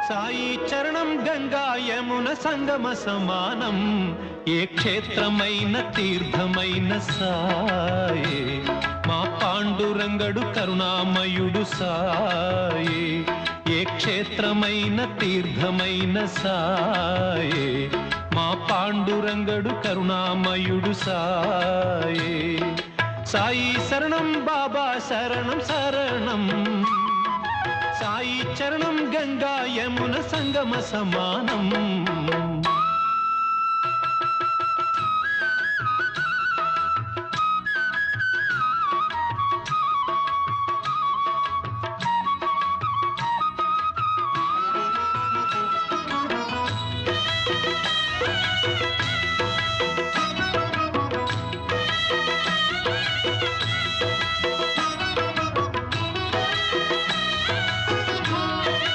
సాయి చరణం గంగా యమున సంగమ సమానం ఏ క్షేత్రమైన తీర్థమైన సాయే మా పాండురంగడు కరుణామయుడు సాయే ఏ క్షేత్రమైన తీర్థమైన సాయే మా పాండురంగడు కరుణామయుడు సాయే సాయి శరణం బాబా శరణం శరణం సాయి చరణం గంగా యమున సంగమ సమానం